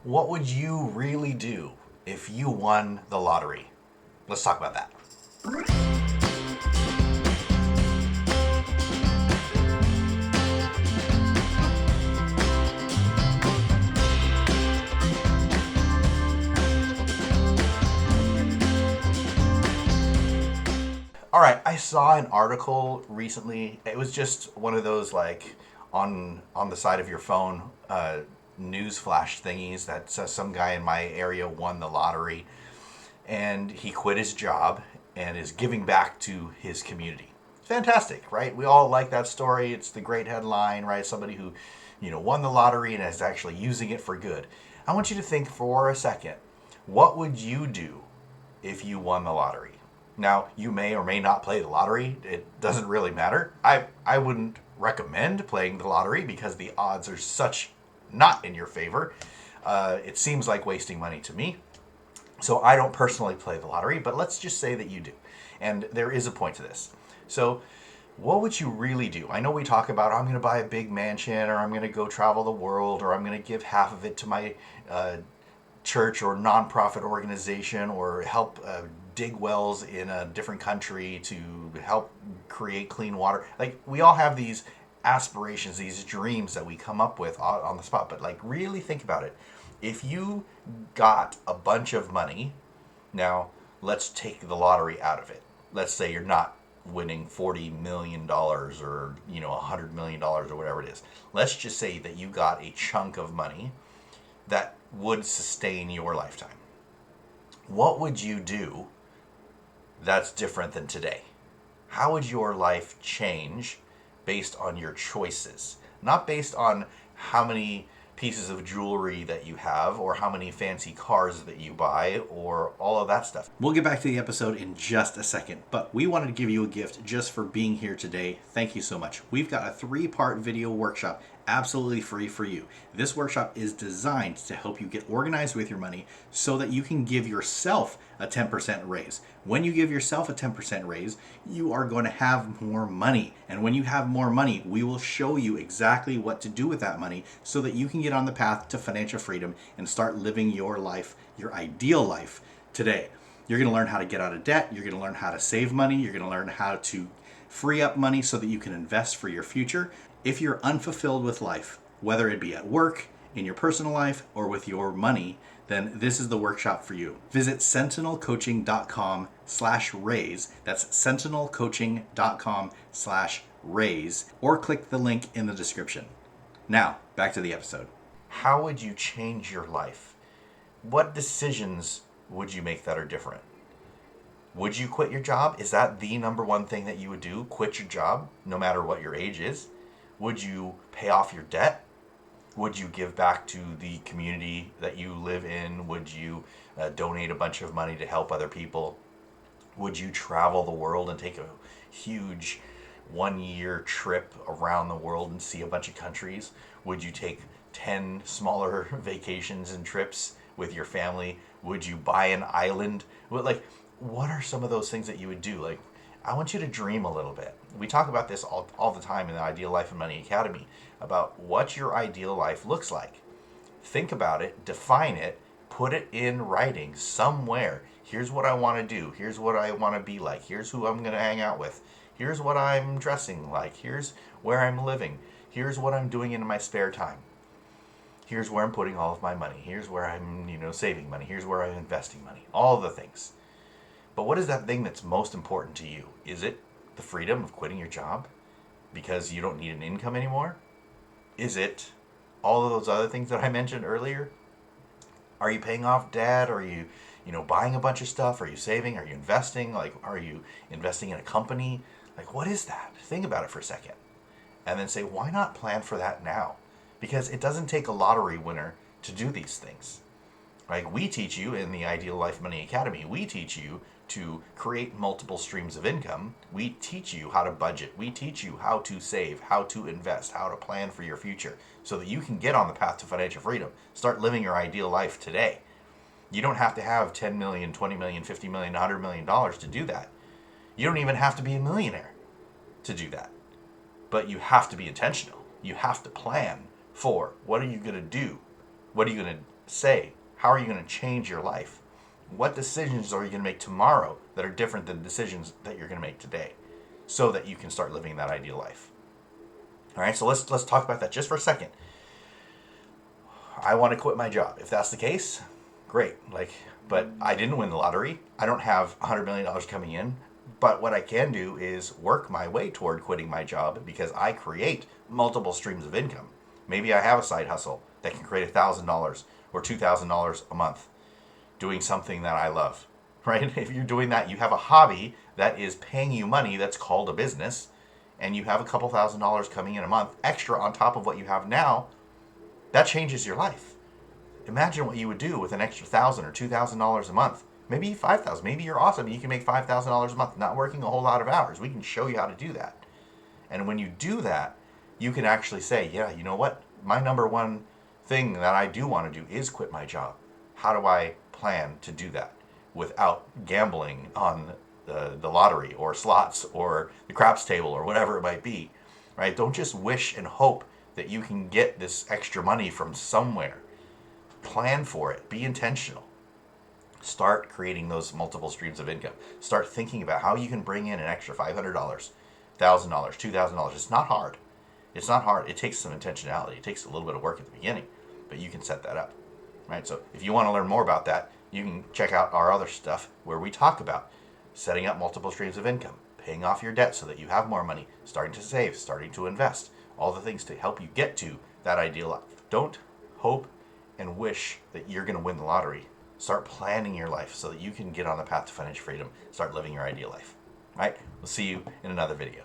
What would you really do if you won the lottery? Let's talk about that. All right, I saw an article recently. It was just one of those like on the side of your phone news flash thingies that says some guy in my area won the lottery and he quit his job and is giving back to his community. Fantastic, right? We all like that story. It's the great headline, right? Somebody who, won the lottery and is actually using it for good. I want you to think for a second, what would you do if you won the lottery? Now, you may or may not play the lottery. It doesn't really matter. I wouldn't recommend playing the lottery because the odds are such not in your favor. It seems like wasting money to me. So I don't personally play the lottery, but let's just say that you do. And there is a point to this. So what would you really do? I know we talk about I'm going to buy a big mansion, or I'm going to go travel the world, or I'm going to give half of it to my church or nonprofit organization, or help dig wells in a different country to help create clean water. Like, we all have these aspirations, these dreams that we come up with on the spot. But like, really think about it. If you got a bunch of money, now let's take the lottery out of it. Let's say you're not winning $40 million or $100 million or whatever it is. Let's just say that you got a chunk of money that would sustain your lifetime. What would you do that's different than today? How would your life change based on your choices? Not based on how many pieces of jewelry that you have or how many fancy cars that you buy or all of that stuff. We'll get back to the episode in just a second, but we wanted to give you a gift just for being here today. Thank you so much. We've got a 3-part video workshop absolutely free for you. This workshop is designed to help you get organized with your money so that you can give yourself a 10% raise. When you give yourself a 10% raise, you are going to have more money. And when you have more money, we will show you exactly what to do with that money so that you can get on the path to financial freedom and start living your life, your ideal life today. You're going to learn how to get out of debt. You're going to learn how to save money. You're going to learn how to free up money so that you can invest for your future. If you're unfulfilled with life, whether it be at work, in your personal life, or with your money, then this is the workshop for you. Visit sentinelcoaching.com/raise. That's sentinelcoaching.com/raise, or click the link in the description. Now, back to the episode. How would you change your life? What decisions would you make that are different? Would you quit your job? Is that the number one thing that you would do? Quit your job, no matter what your age is? Would you pay off your debt? Would you give back to the community that you live in? Would you donate a bunch of money to help other people? Would you travel the world and take a huge 1-year trip around the world and see a bunch of countries? Would you take 10 smaller vacations and trips with your family? Would you buy an island? What are some of those things that you would do? I want you to dream a little bit. We talk about this all the time in the Ideal Life and Money Academy about what your ideal life looks like. Think about it, define it, put it in writing somewhere. Here's what I want to do. Here's what I want to be like. Here's who I'm going to hang out with. Here's what I'm dressing like. Here's where I'm living. Here's what I'm doing in my spare time. Here's where I'm putting all of my money. Here's where I'm, saving money. Here's where I'm investing money. All of the things. But what is that thing that's most important to you? Is it the freedom of quitting your job because you don't need an income anymore? Is it all of those other things that I mentioned earlier? Are you paying off debt? Are you, buying a bunch of stuff? Are you saving? Are you investing? Are you investing in a company? What is that? Think about it for a second. And then say, why not plan for that now? Because it doesn't take a lottery winner to do these things. We teach you in the Ideal Life Money Academy, we teach you to create multiple streams of income. We teach you how to budget. We teach you how to save, how to invest, how to plan for your future so that you can get on the path to financial freedom. Start living your ideal life today. You don't have to have 10 million, 20 million, 50 million, $100 million to do that. You don't even have to be a millionaire to do that. But you have to be intentional. You have to plan for what are you going to do? What are you going to say, how are you going to change your life? What decisions are you going to make tomorrow that are different than decisions that you're going to make today, so that you can start living that ideal life? All right, so let's talk about that just for a second. I want to quit my job. If that's the case, great. But I didn't win the lottery. I don't have $100 million coming in. But what I can do is work my way toward quitting my job, because I create multiple streams of income. Maybe I have a side hustle that can create $1,000 or $2,000 a month doing something that I love, right? If you're doing that, you have a hobby that is paying you money that's called a business, and you have a couple $1,000s coming in a month extra on top of what you have now. That changes your life. Imagine what you would do with an extra $1,000 or $2,000 a month. Maybe $5,000. Maybe you're awesome and you can make $5,000 a month, not working a whole lot of hours. We can show you how to do that. And when you do that, you can actually say, yeah, you know what? My number one thing that I do want to do is quit my job. How do I plan to do that without gambling on the lottery or slots or the craps table or whatever it might be, right? Don't just wish and hope that you can get this extra money from somewhere. Plan for it. Be intentional. Start creating those multiple streams of income. Start thinking about how you can bring in an extra $500, $1,000, $2,000. It's not hard. It's not hard. It takes some intentionality. It takes a little bit of work at the beginning, but you can set that up, right? So if you want to learn more about that, you can check out our other stuff where we talk about setting up multiple streams of income, paying off your debt so that you have more money, starting to save, starting to invest, all the things to help you get to that ideal life. Don't hope and wish that you're going to win the lottery. Start planning your life so that you can get on the path to financial freedom. Start living your ideal life. All right? We'll see you in another video.